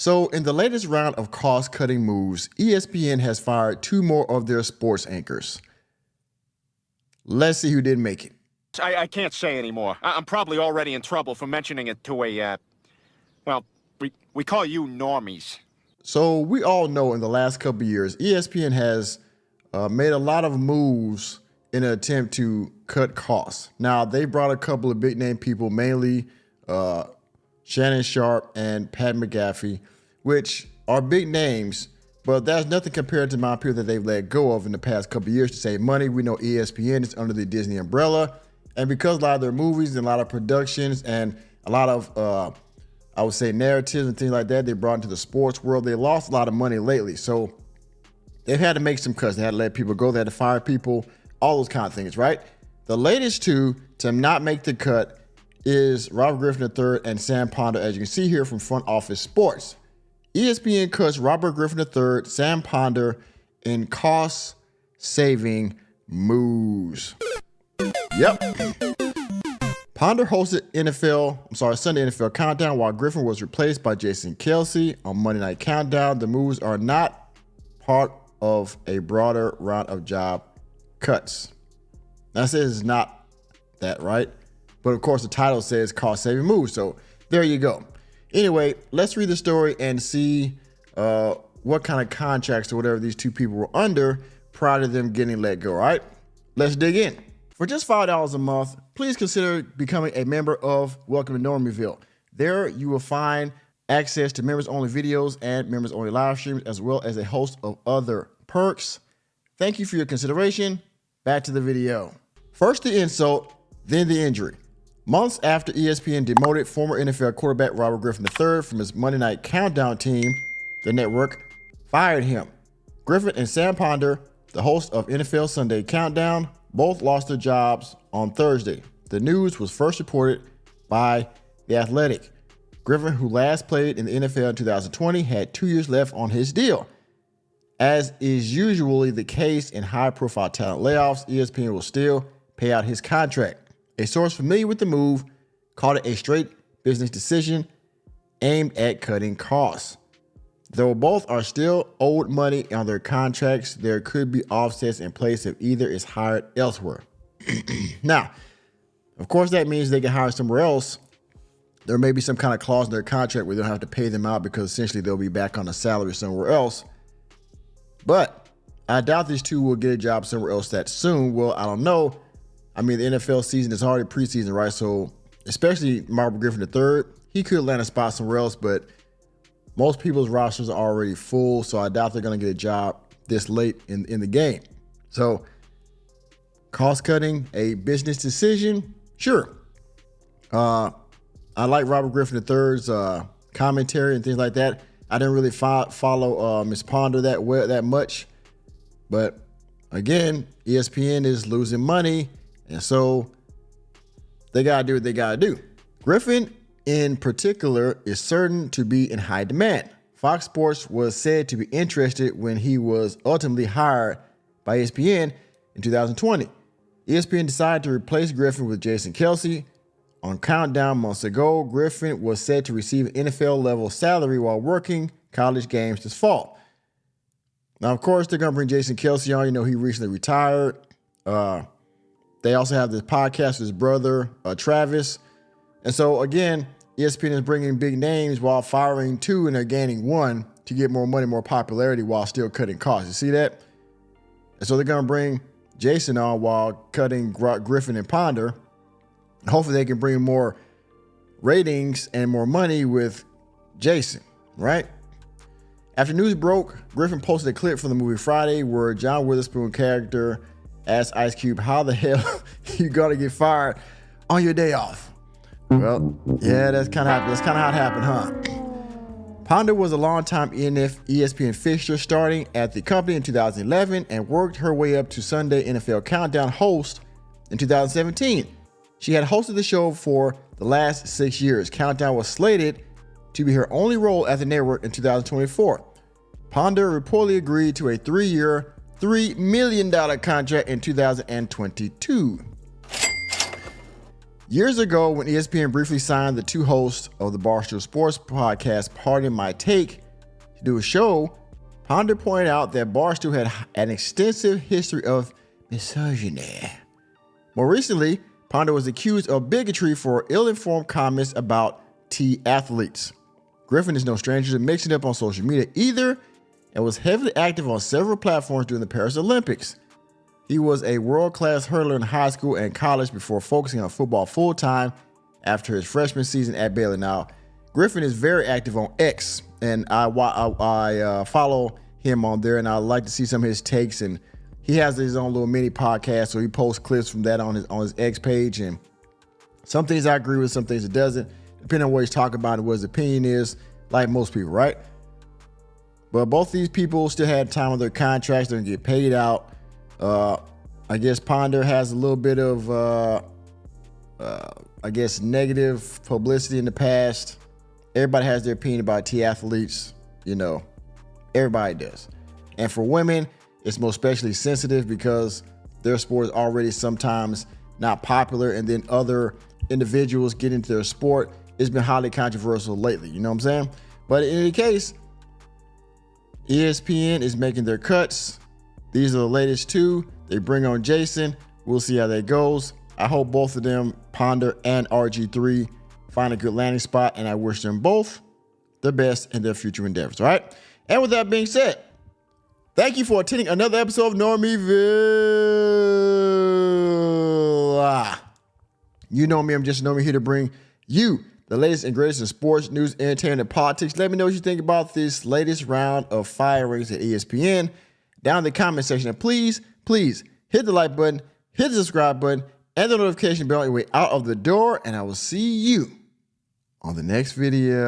So in the latest round of cost-cutting moves, ESPN has fired two more of their sports anchors. Let's see who didn't make it. I can't say anymore. I'm probably already in trouble for mentioning it to well, we call you normies. So we all know in the last couple of years, ESPN has made a lot of moves in an attempt to cut costs. Now, they brought a couple of big-name people, mainly Shannon Sharp and Pat McAfee, which are big names, but that's nothing compared to my people that they've let go of in the past couple of years to save money. We know ESPN is under the Disney umbrella, and because a lot of their movies and a lot of productions and a lot of, I would say, narratives and things like that, they brought into the sports world, they lost a lot of money lately. So they've had to make some cuts. They had to let people go. They had to fire people, all those kind of things, right? The latest two to not make the cut is Robert Griffin III and Sam Ponder, as you can see here from Front Office Sports. ESPN cuts Robert Griffin III, Sam Ponder in cost-saving moves. Yep. Ponder hosted Sunday NFL Countdown while Griffin was replaced by Jason Kelce on Monday Night Countdown. The moves are not part of a broader round of job cuts. Now, it says it's not that, right? But of course, the title says cost-saving moves. So there you go. Anyway, let's read the story and see what kind of contracts or whatever these two people were under prior to them getting let go, all right? Let's dig in. For just $5 a month, please consider becoming a member of Welcome to Normieville. There you will find access to members-only videos and members-only live streams, as well as a host of other perks. Thank you for your consideration. Back to the video. First the insult, then the injury. Months after ESPN demoted former NFL quarterback Robert Griffin III from his Monday Night Countdown team, the network fired him. Griffin and Sam Ponder, the host of NFL Sunday Countdown, both lost their jobs on Thursday. The news was first reported by The Athletic. Griffin, who last played in the NFL in 2020, had 2 years left on his deal. As is usually the case in high-profile talent layoffs, ESPN will still pay out his contract. A source familiar with the move called it a straight business decision aimed at cutting costs. Though both are still owed money on their contracts, there could be offsets in place if either is hired elsewhere. Now, of course, that means they can hire somewhere else. There may be some kind of clause in their contract where they don't have to pay them out because essentially they'll be back on a salary somewhere else. But I doubt these two will get a job somewhere else that soon. Well, I don't know. I mean, the NFL season is already preseason, right? So especially Robert Griffin III, he could land a spot somewhere else, but most people's rosters are already full, so I doubt they're going to get a job this late in the game. So cost cutting, a business decision, sure. I like Robert Griffin III's commentary and things like that. I didn't really follow Ms. Ponder that much, but again, ESPN is losing money, and so they gotta do what they gotta do. Griffin, in particular, is certain to be in high demand. Fox Sports was said to be interested when he was ultimately hired by ESPN in 2020. ESPN decided to replace Griffin with Jason Kelce. On Countdown months ago, Griffin was said to receive an NFL-level salary while working college games this fall. Now, of course, they're going to bring Jason Kelce on. You know, he recently retired. They also have this podcast with his brother, Travis. And so, again, ESPN is bringing big names while firing two, and they're gaining one to get more money, more popularity while still cutting costs. You see that? And so they're going to bring Jason on while cutting Griffin and Ponder. Hopefully they can bring more ratings and more money with Jason, right? After news broke, Griffin posted a clip from the movie Friday where John Witherspoon character asked Ice Cube, how the hell you gonna get fired on your day off? Well, yeah, that's kind of how it happened, huh? Ponder was a longtime ESPN fixture, starting at the company in 2011 and worked her way up to Sunday NFL Countdown host in 2017. She had hosted the show for the last 6 years. Countdown was slated to be her only role at the network in 2024. Ponder reportedly agreed to a 3-year, $3 million contract in 2022. Years ago, when ESPN briefly signed the two hosts of the Barstool Sports podcast, Pardon My Take, to do a show, Ponder pointed out that Barstool had an extensive history of misogyny. More recently, Ponder was accused of bigotry for ill-informed comments about T athletes. Griffin is no stranger to mixing up on social media either, and was heavily active on several platforms during the Paris Olympics. He was a world-class hurdler in high school and college before focusing on football full-time after his freshman season at Baylor. Now, Griffin is very active on X, and I follow him on there, and I like to see some of his takes. And he has his own little mini podcast, so he posts clips from that on his X page. And some things I agree with, some things it doesn't, depending on what he's talking about and what his opinion is, like most people, right? But both these people still had time on their contracts. They're gonna get paid out. I guess Ponder has a little bit of, negative publicity in the past. Everybody has their opinion about T athletes, everybody does. And for women, it's most especially sensitive because their sport is already sometimes not popular, and then other individuals get into their sport. It's been highly controversial lately, you know what I'm saying? But in any case, ESPN is making their cuts. These are the latest two. They bring on Jason. We'll see how that goes. I hope both of them, Ponder and RG3, find a good landing spot, and I wish them both the best in their future endeavors, all right? And with that being said, thank you for attending another episode of Normieville. You know me, I'm just Normie, here to bring you the latest and greatest in sports, news, entertainment, and politics. Let me know what you think about this latest round of firings at ESPN down in the comment section. And please hit the like button, hit the subscribe button, and the notification bell on your way out of the door. And I will see you on the next video.